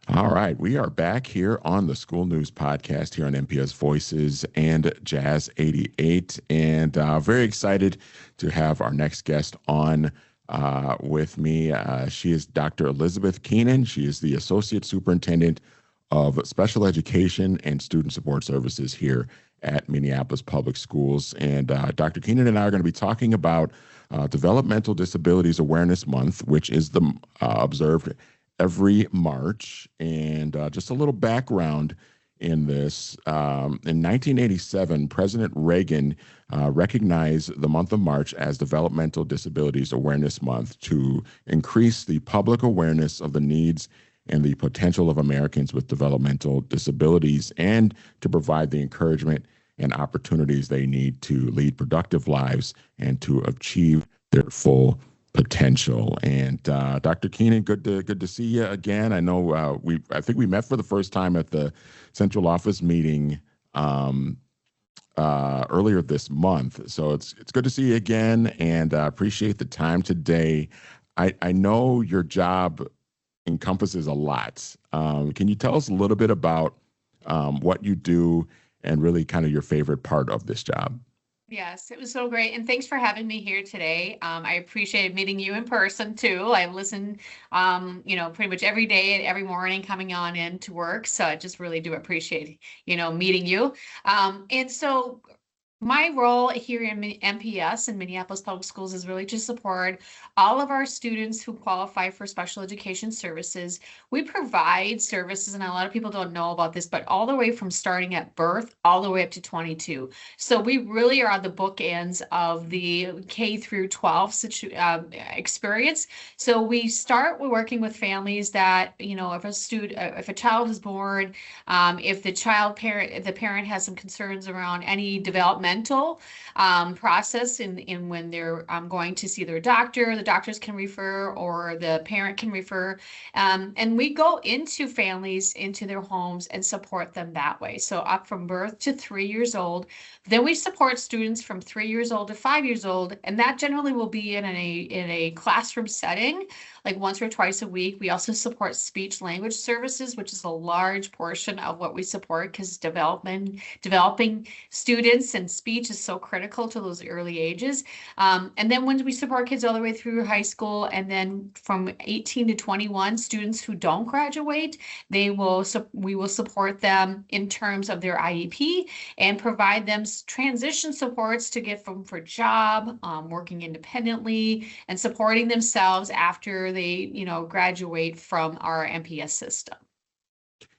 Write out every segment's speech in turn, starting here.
All right, we are back here on the School News Podcast here on MPS Voices and Jazz 88, and very excited to have our next guest on with me. She is Dr. Elizabeth Keenan. She is the Associate Superintendent of Special Education and Student Support Services here at Minneapolis Public Schools. And Dr. Keenan and I are going to be talking about Developmental Disabilities Awareness Month, which is the observed every March. And just a little background in this. In 1987, President Reagan recognized the month of March as Developmental Disabilities Awareness Month to increase the public awareness of the needs and the potential of Americans with developmental disabilities, and to provide the encouragement and opportunities they need to lead productive lives and to achieve their full potential. And Dr. Keenan, good to see you again. I know I think we met for the first time at the central office meeting earlier this month. So it's good to see you again, and appreciate the time today. I know your job encompasses a lot. Can you tell us a little bit about what you do and really kind of your favorite part of this job? Yes, it was so great. And thanks for having me here today. I appreciate meeting you in person too. I listen, pretty much every day and every morning coming on in to work. So I just really do appreciate, meeting you. And so my role here in MPS and Minneapolis Public Schools is really to support all of our students who qualify for special education services. We provide services, and a lot of people don't know about this, but all the way from starting at birth all the way up to 22. So we really are the bookends of the K through 12 experience. So we start with working with families that, if a child is born, if the parent has some concerns around any developmental process in when they're going to see their doctor, the doctors can refer or the parent can refer. And we go into families, into their homes and support them that way. So up from birth to 3 years old. Then we support students from 3 years old to 5 years old. And that generally will be in a classroom setting, like once or twice a week. We also support speech language services, which is a large portion of what we support, because developing students and speech is so critical to those early ages. And then when we support kids all the way through high school, and then from 18 to 21, students who don't graduate, we will support them in terms of their IEP and provide them transition supports to get them for job, working independently, and supporting themselves after they, graduate from our MPS system.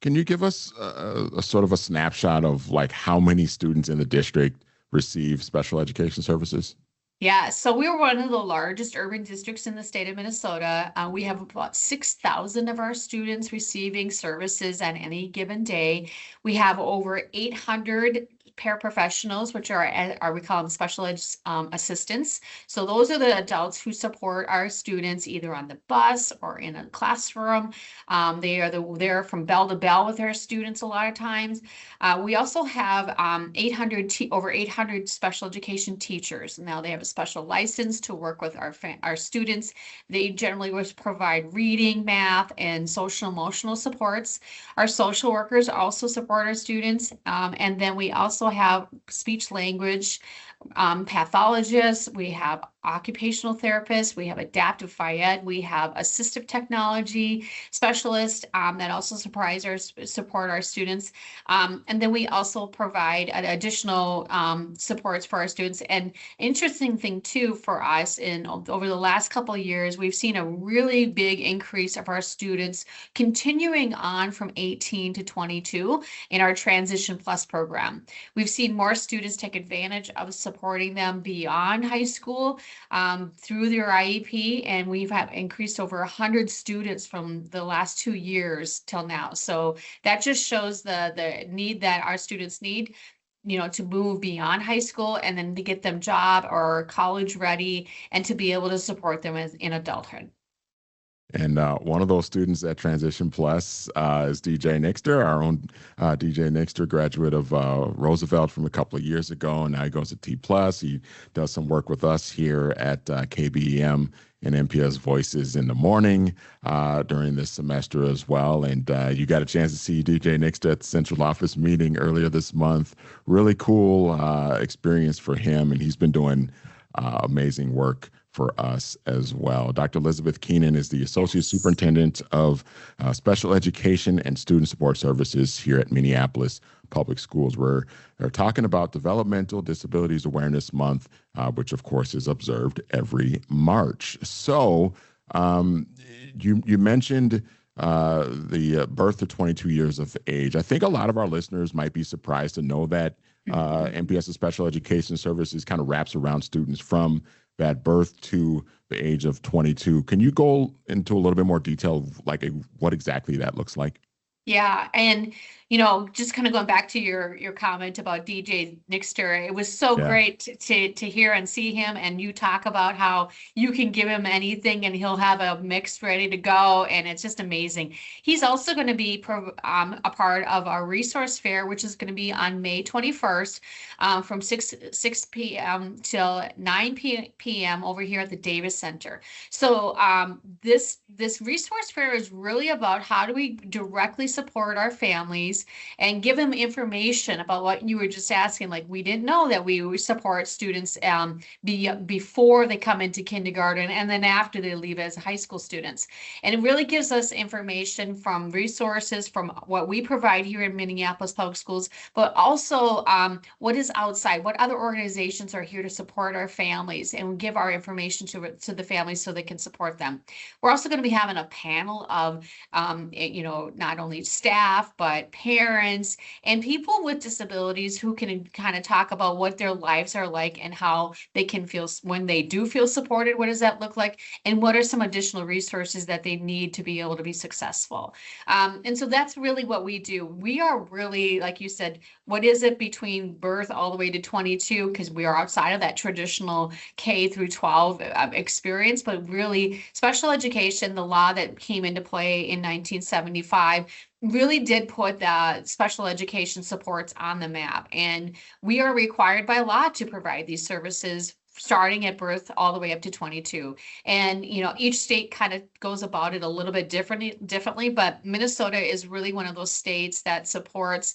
Can you give us a sort of a snapshot of like how many students in the district receive special education services? Yeah, so we are one of the largest urban districts in the state of Minnesota. We have about 6,000 of our students receiving services on any given day. We have over 800 paraprofessionals, which we call them special ed assistants. So those are the adults who support our students either on the bus or in a classroom. They are they're from bell to bell with our students a lot of times. We also have over 800 special education teachers. Now they have a special license to work with our students. They generally will provide reading, math, and social emotional supports. Our social workers also support our students. And then we also have speech language pathologists, we have occupational therapists, we have adaptive phys ed, we have assistive technology specialists that also support our students. And then we also provide additional supports for our students. And interesting thing too for us, over the last couple of years, we've seen a really big increase of our students continuing on from 18 to 22 in our Transition Plus program. We've seen more students take advantage of supporting them beyond high school through their IEP, and we've increased over 100 students from the last 2 years till now. So that just shows the need that our students need, to move beyond high school and then to get them job or college ready and to be able to support them in adulthood. And one of those students at Transition Plus is DJ Nixter, our own DJ Nixter, graduate of Roosevelt from a couple of years ago. And now he goes to T Plus. He does some work with us here at KBEM and MPS Voices in the morning during this semester as well. And you got a chance to see DJ Nixter at the central office meeting earlier this month. Really cool experience for him. And he's been doing amazing work for us as well. Dr. Elizabeth Keenan is the Associate Superintendent of Special Education and Student Support Services here at Minneapolis Public Schools. We're talking about Developmental Disabilities Awareness Month, which of course is observed every March. So you mentioned the birth to 22 years of age. I think a lot of our listeners might be surprised to know that MPS Special Education Services kind of wraps around students from that birth to the age of 22. Can you go into a little bit more detail of like what exactly that looks like? Yeah, and just kind of going back to your comment about DJ Nixter, it was so Yeah. great to hear and see him, and you talk about how you can give him anything and he'll have a mix ready to go, and it's just amazing. He's also going to be a part of our resource fair, which is going to be on May 21st, from 6 p.m. till 9 p.m. over here at the Davis Center. So this resource fair is really about how do we directly support our families and give them information about what you were just asking. Like, we didn't know that we support students before they come into kindergarten and then after they leave as high school students. And it really gives us information from resources from what we provide here in Minneapolis Public Schools, but also what is outside, what other organizations are here to support our families, and give our information to the families so they can support them. We're also going to be having a panel of, not only staff, but parents and people with disabilities who can kind of talk about what their lives are like and how they can feel when they do feel supported. What does that look like? And what are some additional resources that they need to be able to be successful? And so that's really what we do. We are really, like you said, what is it between birth all the way to 22? Because we are outside of that traditional K through 12 experience, but really special education, the law that came into play in 1975, really did put the special education supports on the map. And we are required by law to provide these services starting at birth all the way up to 22. And, each state kind of goes about it a little bit differently, but Minnesota is really one of those states that supports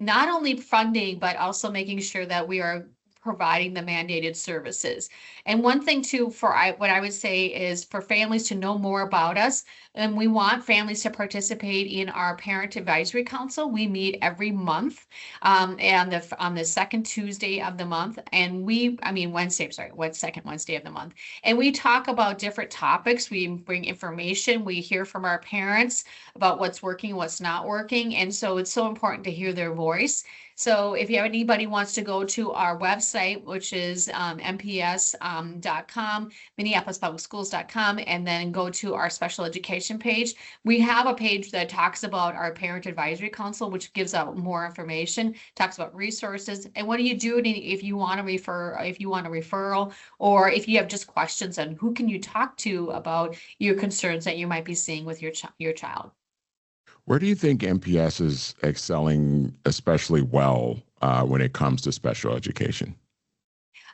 not only funding, but also making sure that we are providing the mandated services. And one thing too, what I would say is for families to know more about us, and we want families to participate in our Parent Advisory Council. We meet every month, and on the second Tuesday of the month, and second Wednesday of the month. And we talk about different topics. We bring information. We hear from our parents about what's working, what's not working. And so it's so important to hear their voice. So if you have anybody wants to go to our website, which is MPS.com, MinneapolisPublicSchools.com, and then go to our special education page. We have a page that talks about our Parent Advisory Council, which gives out more information, talks about resources, and what do you do if you want to if you want a referral, or if you have just questions on who can you talk to about your concerns that you might be seeing with your child. Where do you think MPS is excelling especially well when it comes to special education?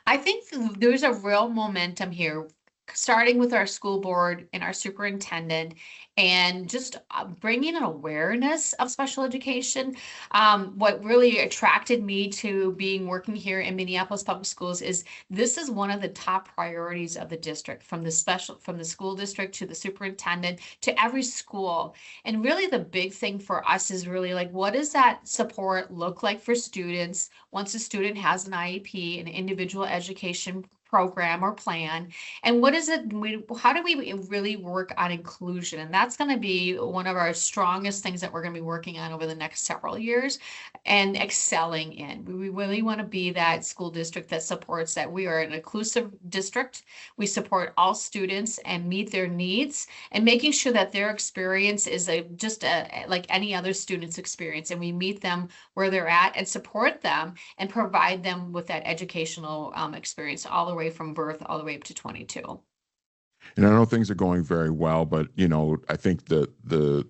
I think there's a real momentum here, starting with our school board and our superintendent, and just bringing an awareness of special education. What really attracted me to working here in Minneapolis Public Schools is this is one of the top priorities of the district, from the school district to the superintendent to every school. And really the big thing for us is really like, what does that support look like for students once a student has an IEP, an individual education program or plan, and how do we really work on inclusion? And that's going to be one of our strongest things that we're going to be working on over the next several years and excelling in. We really want to be that school district that supports that we are an inclusive district. We support all students and meet their needs, and making sure that their experience is like any other student's experience, and we meet them where they're at and support them and provide them with that educational experience all the way from birth all the way up to 22. And I know things are going very well, but I think the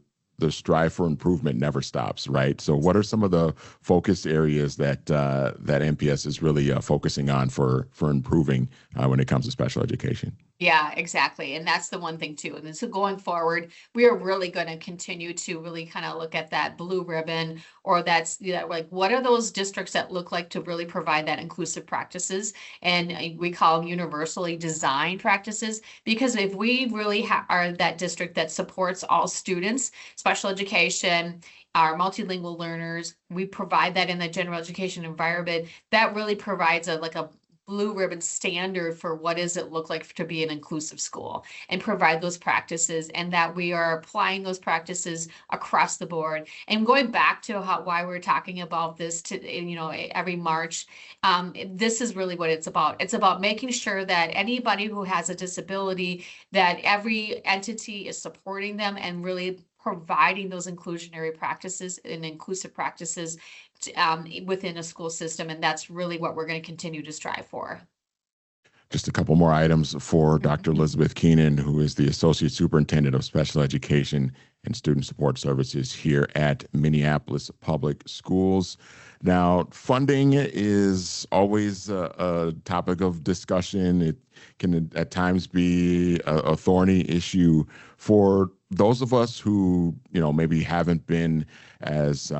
strive for improvement never stops, right? So, what are some of the focus areas that MPS is really focusing on for improving when it comes to special education? Yeah, exactly. And that's the one thing too. And so going forward, we are really going to continue to really kind of look at that blue ribbon, or like, what are those districts that look like to really provide that inclusive practices? And we call them universally designed practices, because if we really are that district that supports all students, special education, our multilingual learners, we provide that in the general education environment, that really provides a blue ribbon standard for what does it look like to be an inclusive school, and provide those practices, and that we are applying those practices across the board. And going back to why we're talking about this every March, this is really what it's about. It's about making sure that anybody who has a disability, that every entity is supporting them and really providing those inclusionary practices and inclusive practices within a school system. And that's really what we're going to continue to strive for. Just a couple more items for Dr. Mhm. Elizabeth Keenan, who is the Associate Superintendent of Special Education and Student Support Services here at Minneapolis Public Schools. Now, funding is always a topic of discussion. It can at times be a thorny issue for those of us who, maybe haven't been as,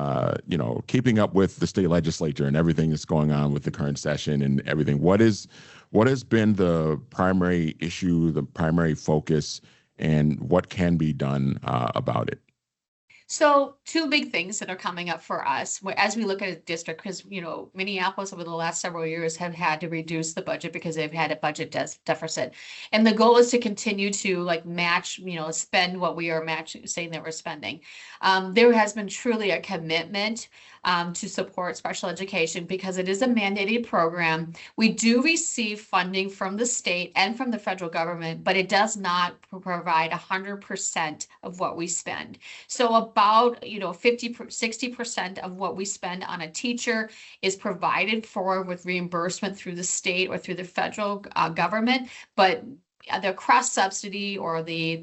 keeping up with the state legislature and everything that's going on with the current session and everything. What has been the primary issue, the primary focus, and what can be done about it? So two big things that are coming up for us as we look at a district, because Minneapolis over the last several years have had to reduce the budget because they've had a budget deficit, and the goal is to continue to match, spend what we are saying that we're spending. There has been truly a commitment to support special education because it is a mandated program. We do receive funding from the state and from the federal government, but it does not provide 100% of what we spend. So about 50-60% of what we spend on a teacher is provided for with reimbursement through the state or through the federal government, but the cross subsidy or the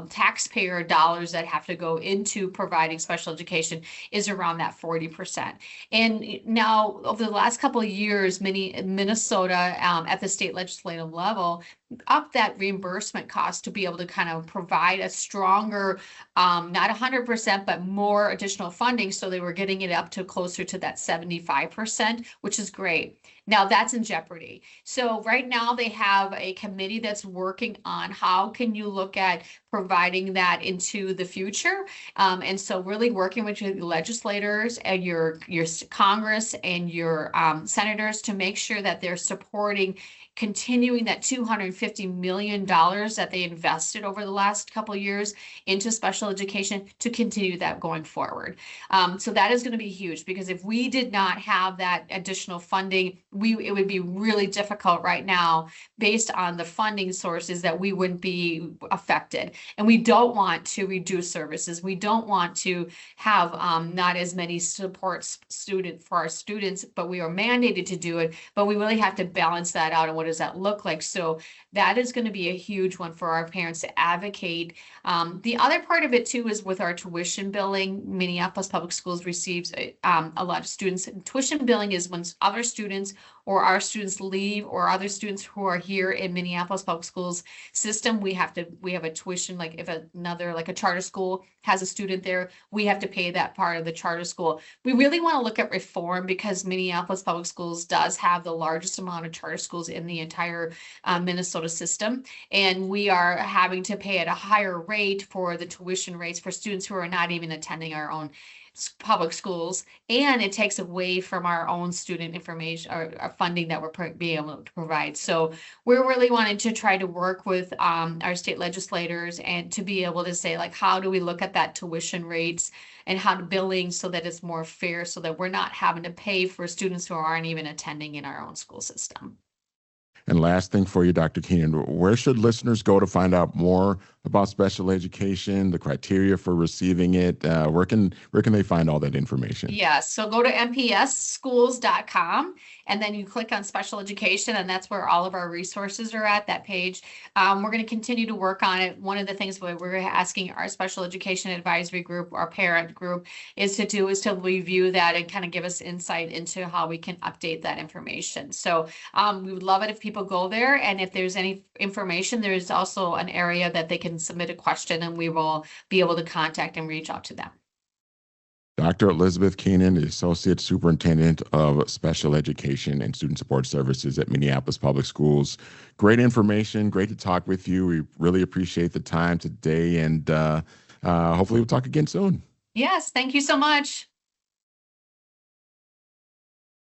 taxpayer dollars that have to go into providing special education is around that 40%. And now over the last couple of years, Minnesota at the state legislative level up that reimbursement cost to be able to kind of provide a stronger, not 100%, but more additional funding. So they were getting it up to closer to that 75%, which is great. Now that's in jeopardy. So right now they have a committee that's working on how can you look at providing that into the future. And so really working with your legislators and your Congress and your senators to make sure that they're supporting continuing that $250 million that they invested over the last couple of years into special education to continue that going forward. So that is going to be huge, because if we did not have that additional funding, it would be really difficult right now based on the funding sources that we wouldn't be affected. And we don't want to reduce services. We don't want to have not as many supports for our students, but we are mandated to do it. But we really have to balance that out, and what does that look like? So that is going to be a huge one for our parents to advocate. The other part of it too is with our tuition billing. Minneapolis Public Schools receives a lot of students. Tuition billing is when other students or our students leave, or other students who are here in Minneapolis Public Schools system, we have a tuition, like if a charter school has a student there, we have to pay that part of the charter school. We really want to look at reform, because Minneapolis Public Schools does have the largest amount of charter schools in the entire Minnesota system. And we are having to pay at a higher rate for the tuition rates for students who are not even attending our own public schools, and it takes away from our own student information or funding that we're being able to provide. So we're really wanting to try to work with our state legislators and to be able to say, how do we look at that tuition rates and how to billing so that it's more fair, so that we're not having to pay for students who aren't even attending in our own school system. And last thing for you, Dr. Keenan, where should listeners go to find out more about special education, the criteria for receiving it? Where can they find all that information? Yes, so go to mpsschools.com and then you click on special education, and that's where all of our resources are at that page. We're going to continue to work on it. One of the things we're asking our special education advisory group, our parent group, is to review that and kind of give us insight into how we can update that information. So we would love it if people go there, and if there's any information, there's also an area that they can submit a question, and we will be able to contact and reach out to them. Dr. Elizabeth Keenan, the Associate Superintendent of Special Education and Student Support Services at Minneapolis Public Schools. Great information. Great to talk with you. We really appreciate the time today, and hopefully we'll talk again soon. Yes, thank you so much.